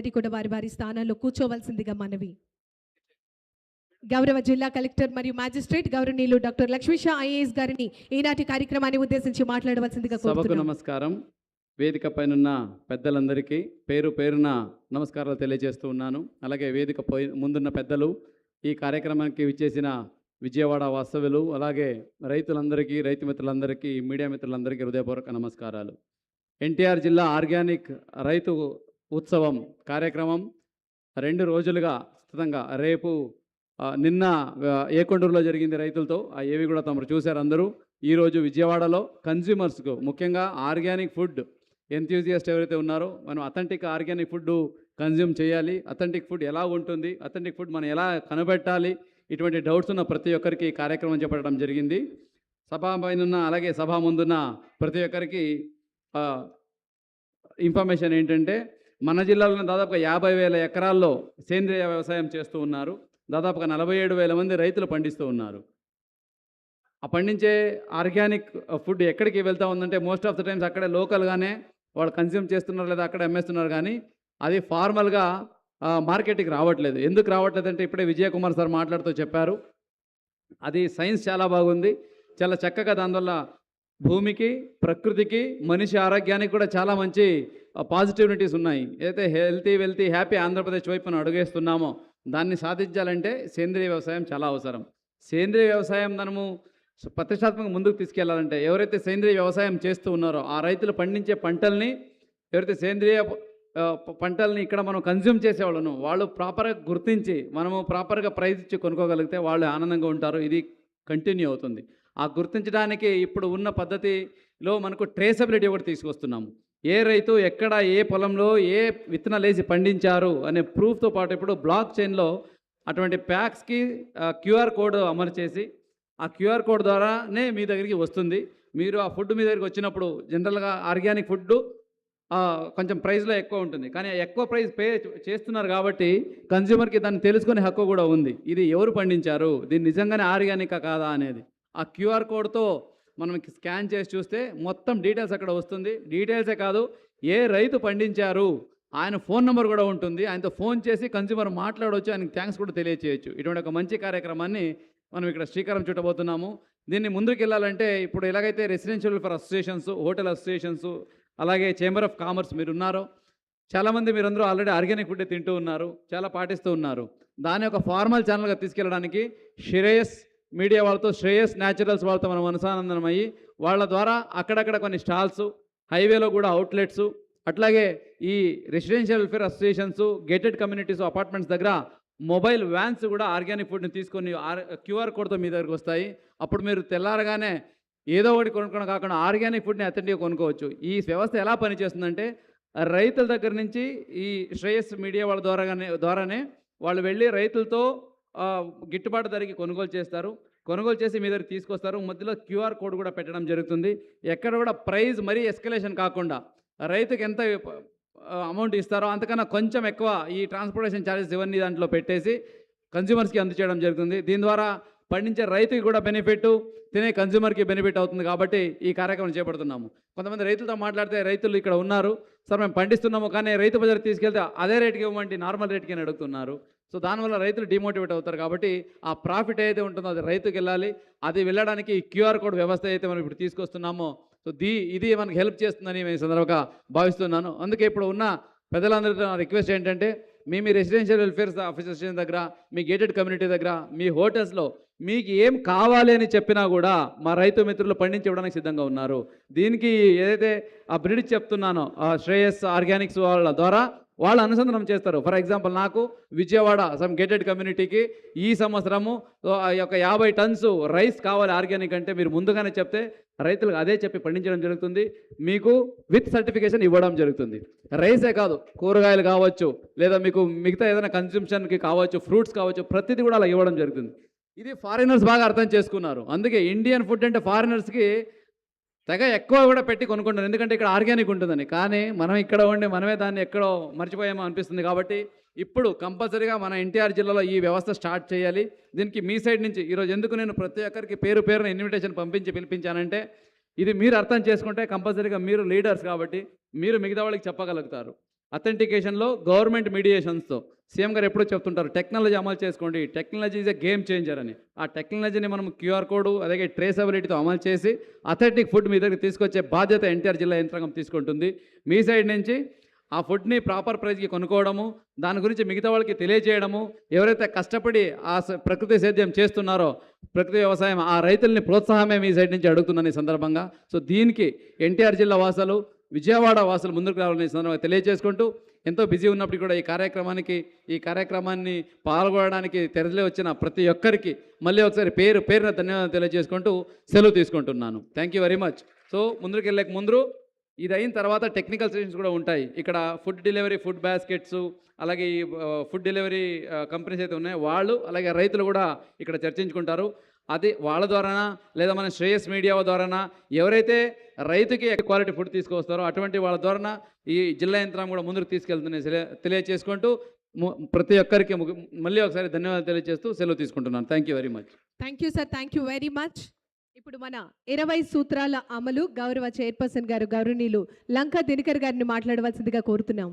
ఇది కూడా వారి వారి స్థానాల్లో కూర్చోవలసిందిగా మనవి. గౌరవ జిల్లా కలెక్టర్ మరియు మ్యాజిస్ట్రేట్ గౌరవనీయులు డాక్టర్ లక్ష్మీషా ఐఏఎస్ గారిని ఈనాటి కార్యక్రమాన్ని ఉద్దేశించి మాట్లాడవలసిందిగా సభకు కోరుతున్నాం. నమస్కారం. వేదిక పైనున్న పెద్దలందరికీ పేరు పేరున నమస్కారాలు తెలియజేస్తూ ఉన్నాను. అలాగే వేదిక ముందున్న పెద్దలు, ఈ కార్యక్రమానికి విచ్చేసిన విజయవాడ వాస్తవ్యులు, అలాగే రైతులందరికీ, రైతు మిత్రులందరికీ, మీడియా మిత్రులందరికీ హృదయపూర్వక నమస్కారాలు. ఎన్టీఆర్ జిల్లా ఆర్గానిక్ రైతు ఉత్సవం కార్యక్రమం 2 రోజులుగా సతతంగా రేపు నిన్న ఏకొండూరులో జరిగింది రైతులతో, ఏవి కూడా తమరు చూశారు అందరూ. ఈరోజు విజయవాడలో కన్జ్యూమర్స్కు, ముఖ్యంగా ఆర్గానిక్ ఫుడ్ ఎంథ్యూజియస్ట్ ఎవరైతే ఉన్నారో, మనం అథెంటిక్ ఆర్గానిక్ ఫుడ్ కన్జ్యూమ్ చేయాలి, అథెంటిక్ ఫుడ్ ఎలా ఉంటుంది, అథెంటిక్ ఫుడ్ మనం ఎలా కనబెట్టాలి, ఇటువంటి డౌట్స్ ఉన్న ప్రతి ఒక్కరికి ఈ కార్యక్రమం చేపట్టడం జరిగింది. సభా పైన అలాగే సభా ముందున్న ప్రతి ఒక్కరికి ఇన్ఫర్మేషన్ ఏంటంటే, మన జిల్లాలో దాదాపుగా 50,000 ఎకరాల్లో సేంద్రియ వ్యవసాయం చేస్తూ ఉన్నారు. దాదాపుగా 47,000 మంది రైతులు పండిస్తూ ఉన్నారు. ఆ పండించే ఆర్గానిక్ ఫుడ్ ఎక్కడికి వెళ్తూ ఉందంటే, మోస్ట్ ఆఫ్ ద టైమ్స్ అక్కడే లోకల్గానే వాళ్ళు కన్జ్యూమ్ చేస్తున్నారు, లేదా అక్కడ అమ్మేస్తున్నారు. కానీ అది ఫార్మల్గా మార్కెట్కి రావట్లేదు. ఎందుకు రావట్లేదంటే, ఇప్పుడే విజయకుమార్ సార్ మాట్లాడుతూ చెప్పారు, అది సైన్స్ చాలా బాగుంది, చాలా చక్కగా దానివల్ల భూమికి, ప్రకృతికి, మనిషి ఆరోగ్యానికి కూడా చాలా మంచి పాజిటివిటీస్ ఉన్నాయి. ఏదైతే హెల్తీ వెల్తీ హ్యాపీ ఆంధ్రప్రదేశ్ వైపున అడుగేస్తున్నామో దాన్ని సాధించాలంటే సేంద్రియ వ్యవసాయం చాలా అవసరం. సేంద్రియ వ్యవసాయం మనము ప్రతిష్టాత్మకంగా ముందుకు తీసుకెళ్లాలంటే, ఎవరైతే సేంద్రియ వ్యవసాయం చేస్తూ ఉన్నారో ఆ రైతులు పండించే పంటల్ని, ఎవరైతే సేంద్రియ పంటల్ని ఇక్కడ మనం కన్జ్యూమ్ చేసేవాళ్ళను వాళ్ళు ప్రాపర్గా గుర్తించి మనము ప్రాపర్గా ప్రైజ్ ఇచ్చి కొనుక్కోగలిగితే వాళ్ళు ఆనందంగా ఉంటారు. ఇది కంటిన్యూ అవుతుంది. ఆ గుర్తించడానికి ఇప్పుడు ఉన్న పద్ధతిలో మనకు ట్రేసబిలిటీ ఒకటి తీసుకొస్తున్నాము. ఏ రైతు ఎక్కడ, ఏ పొలంలో ఏ విత్తనాలు వేసి పండించారు అనే ప్రూఫ్తో పాటు ఇప్పుడు బ్లాక్ చైన్లో అటువంటి ప్యాక్స్కి క్యూఆర్ కోడ్ అమలు చేసి, ఆ క్యూఆర్ కోడ్ ద్వారానే మీ దగ్గరికి వస్తుంది. మీరు ఆ ఫుడ్ మీ దగ్గరికి వచ్చినప్పుడు, జనరల్గా ఆర్గానిక్ ఫుడ్ కొంచెం ప్రైస్లో ఎక్కువ ఉంటుంది, కానీ ఎక్కువ ప్రైస్ పే చేస్తున్నారు కాబట్టి కన్జ్యూమర్కి దాన్ని తెలుసుకునే హక్కు కూడా ఉంది. ఇది ఎవరు పండించారు, దీన్ని నిజంగానే ఆర్గానికా కాదా అనేది ఆ క్యూఆర్ కోడ్తో మనం స్కాన్ చేసి చూస్తే మొత్తం డీటెయిల్స్ అక్కడ వస్తుంది. డీటెయిల్సే కాదు, ఏ రైతు పండించారు ఆయన ఫోన్ నెంబర్ కూడా ఉంటుంది. ఆయనతో ఫోన్ చేసి కన్జ్యూమర్ మాట్లాడవచ్చు, ఆయనకి థ్యాంక్స్ కూడా తెలియచేయచ్చు. ఇటువంటి ఒక మంచి కార్యక్రమాన్ని మనం ఇక్కడ శ్రీకారం చుట్టబోతున్నాము. దీన్ని ముందుకు వెళ్ళాలంటే, ఇప్పుడు ఎలాగైతే residential for associations, hotel associations, అలాగే చేంబర్ ఆఫ్ కామర్స్ మీరు ఉన్నారో, చాలామంది మీరందరూ ఆల్రెడీ ఆర్గానిక్ ఫుడ్ తింటూ ఉన్నారు, చాలా పాటిస్తూ ఉన్నారు. దాని ఒక ఫార్మల్ ఛానల్గా తీసుకెళ్ళడానికి శ్రేయస్ మీడియా వాళ్ళతో, శ్రేయస్ న్యాచురల్స్ వాళ్ళతో మనం అనుసంధానం అయ్యి, వాళ్ళ ద్వారా అక్కడక్కడ కొన్ని స్టాల్స్, హైవేలో కూడా అవుట్లెట్స్, అట్లాగే ఈ residential welfare associations, gated communities, apartments దగ్గర మొబైల్ వ్యాన్స్ కూడా ఆర్గానిక్ ఫుడ్ని తీసుకొని క్యూఆర్ కోడ్తో మీ దగ్గరికి వస్తాయి. అప్పుడు మీరు తెల్లారగానే ఏదో ఒకటి కొనుక్కోవడం కాకుండా ఆర్గానిక్ ఫుడ్ని అథెంటిక్గా కొనుక్కోవచ్చు. ఈ వ్యవస్థ ఎలా పనిచేస్తుందంటే, రైతుల దగ్గర నుంచి ఈ శ్రేయస్ మీడియా వాళ్ళ ద్వారానే వాళ్ళు వెళ్ళి రైతులతో గిట్టుబాటు ధరకి కొనుగోలు చేస్తారు. కొనుగోలు చేసి మీ దగ్గరికి తీసుకొస్తారు. మధ్యలో క్యూఆర్ కోడ్ కూడా పెట్టడం జరుగుతుంది. ఎక్కడ కూడా ప్రైస్ మరీ ఎస్కలేషన్ కాకుండా, రైతుకి ఎంత అమౌంట్ ఇస్తారో అంతకన్నా కొంచెం ఎక్కువ ఈ ట్రాన్స్పోర్టేషన్ ఛార్జెస్ ఇవన్నీ దాంట్లో పెట్టేసి కన్జ్యూమర్స్కి అందచేయడం జరుగుతుంది. దీని ద్వారా పండించే రైతుకి కూడా బెనిఫిట్, తినే కన్జ్యూమర్కి బెనిఫిట్ అవుతుంది. కాబట్టి ఈ కార్యక్రమం చేపడుతున్నాము. కొంతమంది రైతులతో మాట్లాడితే, రైతులు ఇక్కడ ఉన్నారు సార్, మేము పండిస్తున్నాము కానీ రైతు బజార్కి తీసుకెళ్తే అదే రేట్కి ఇవ్వమంటే నార్మల్ రేట్కి అని అడుగుతున్నారు. సో దానివల్ల రైతులు డిమోటివేట్ అవుతారు. కాబట్టి ఆ ప్రాఫిట్ ఏదైతే ఉంటుందో అది రైతుకి వెళ్ళాలి. అది వెళ్ళడానికి క్యూఆర్ కోడ్ వ్యవస్థ అయితే మనం ఇప్పుడు తీసుకొస్తున్నామో, సో ఇది మనకు హెల్ప్ చేస్తుందని మేము సందర్భంగా భావిస్తున్నాను. అందుకే ఇప్పుడు ఉన్న పెద్దలందరితో నా రిక్వెస్ట్ ఏంటంటే, మీ రెసిడెన్షియల్ వెల్ఫేర్ అసోసియేషన్ దగ్గర, మీ గేటెడ్ కమ్యూనిటీ దగ్గర, మీ హోటల్స్లో మీకు ఏం కావాలి అని చెప్పినా కూడా మా రైతు మిత్రులు పండించి ఇవ్వడానికి సిద్ధంగా ఉన్నారు. దీనికి ఏదైతే ఆ బ్రీడ్ చెప్తున్నానో, ఆ శ్రేయస్ ఆర్గానిక్స్ వాళ్ళ ద్వారా వాళ్ళు అనుసంధానం చేస్తారు. ఫర్ ఎగ్జాంపుల్, నాకు విజయవాడ సమ్ గేటెడ్ కమ్యూనిటీకి ఈ సంవత్సరము ఒక 50 టన్స్ రైస్ కావాలి ఆర్గానిక్ అంటే, మీరు ముందుగానే చెప్తే రైతులకు అదే చెప్పి పండించడం జరుగుతుంది. మీకు విత్ సర్టిఫికేషన్ ఇవ్వడం జరుగుతుంది. రైసే కాదు, కూరగాయలు కావచ్చు, లేదా మీకు మిగతా ఏదైనా కన్సంప్షన్కి కావచ్చు, ఫ్రూట్స్ కావచ్చు, ప్రతిదీ కూడా అలా ఇవ్వడం జరుగుతుంది. ఇది ఫారినర్స్ బాగా అర్థం చేసుకున్నారు. అందుకే ఇండియన్ ఫుడ్ అంటే ఫారినర్స్కి తెగ ఎక్కువ కూడా పెట్టి కొనుక్కుంటారు, ఎందుకంటే ఇక్కడ ఆర్గానిక్ ఉంటుందని. కానీ మనం ఇక్కడ ఉండి మనమే దాన్ని ఎక్కడో మర్చిపోయామో అనిపిస్తుంది. కాబట్టి ఇప్పుడు కంపల్సరీగా మన ఎన్టీఆర్ జిల్లాలో ఈ వ్యవస్థ స్టార్ట్ చేయాలి. దీనికి మీ సైడ్ నుంచి ఈరోజు ఎందుకు నేను ప్రతి ఒక్కరికి పేరు పేరున ఇన్విటేషన్ పిలిపించానంటే, ఇది మీరు అర్థం చేసుకుంటే కంపల్సరీగా మీరు లీడర్స్ కాబట్టి మీరు మిగతా వాళ్ళకి చెప్పగలుగుతారు. అథెంటికేషన్లో గవర్నమెంట్ మీడియేషన్స్తో సీఎం గారు ఎప్పుడూ చెప్తుంటారు టెక్నాలజీ అమలు చేసుకోండి, technology is a game changer అని. ఆ టెక్నాలజీని మనం క్యూఆర్ కోడ్ అలాగే ట్రేసబిలిటీతో అమలు చేసి అథెంటిక్ ఫుడ్ మీ దగ్గరికి తీసుకొచ్చే బాధ్యత ఎన్టీఆర్ జిల్లా యంత్రాంగం తీసుకుంటుంది. మీ సైడ్ నుంచి ఆ ఫుడ్ని ప్రాపర్ ప్రైస్కి కొనుక్కోవడము, దాని గురించి మిగతా వాళ్ళకి తెలియజేయడము, ఎవరైతే కష్టపడి ఆ ప్రకృతి సేద్యం చేస్తున్నారో ప్రకృతి వ్యవసాయం ఆ రైతుల్ని ప్రోత్సాహమే మీ సైడ్ నుంచి అడుగుతున్నాను ఈ సందర్భంగా. సో దీనికి ఎన్టీఆర్ జిల్లా వాసులు, విజయవాడ వాసులు ముందుకు రావాలని ఈ సందర్భంగా తెలియజేసుకుంటూ, ఎంతో బిజీ ఉన్నప్పుడు కూడా ఈ కార్యక్రమాన్ని పాల్గొనడానికి తెరలి వచ్చిన ప్రతి ఒక్కరికి మళ్ళీ ఒకసారి పేరున ధన్యవాదాలు తెలియజేసుకుంటూ సెలవు తీసుకుంటున్నాను. Thank you very much. So ముందుకు వెళ్ళక ముందు ఇది అయిన తర్వాత టెక్నికల్ సెషన్స్ కూడా ఉంటాయి. ఇక్కడ ఫుడ్ డెలివరీ, ఫుడ్ బాస్కెట్స్, అలాగే ఈ ఫుడ్ డెలివరీ కంపెనీస్ అయితే ఉన్నాయో వాళ్ళు, అలాగే రైతులు కూడా ఇక్కడ చర్చించుకుంటారు. అది వాళ్ళ ద్వారానా లేదా మన శ్రేయస్ మీడియా ద్వారానా ఎవరైతే రైతుకి క్వాలిటీ ఫుడ్ తీసుకొస్తారో అటువంటి వాళ్ళ ద్వారానా ఈ జిల్లా యంత్రాంగం కూడా ముందుకు తీసుకెళ్తుందని తెలియజేసుకుంటూ ప్రతి ఒక్కరికి మళ్ళీ ఒకసారి ధన్యవాదాలు తెలియజేస్తూ సెలవు తీసుకుంటున్నాను. Thank you very much. Thank you sir, thank you very much. ఇప్పుడు మన 20 సూత్రాల అమలు గౌరవ చైర్పర్సన్ గారు గౌరవనీయులు లంకా దినకర్ గారిని మాట్లాడవలసిందిగా కోరుతున్నాం.